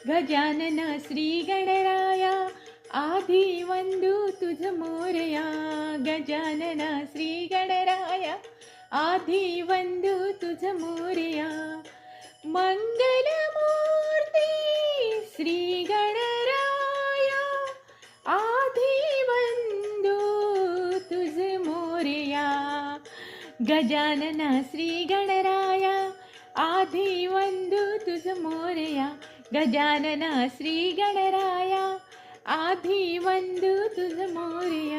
गजानन श्री गणराया आधी वंदू तुझ मोरया. गजानन श्री गणराया आधी वंदू तुझ मोरया. मंगलमूर्ती श्री गणराया आधी वंदू तुझ मोरया. गजानन श्री गणराया आधी वंदू तुझ मोरया. गजानन श्री गणराया आधी वंदू तुझ मोरया.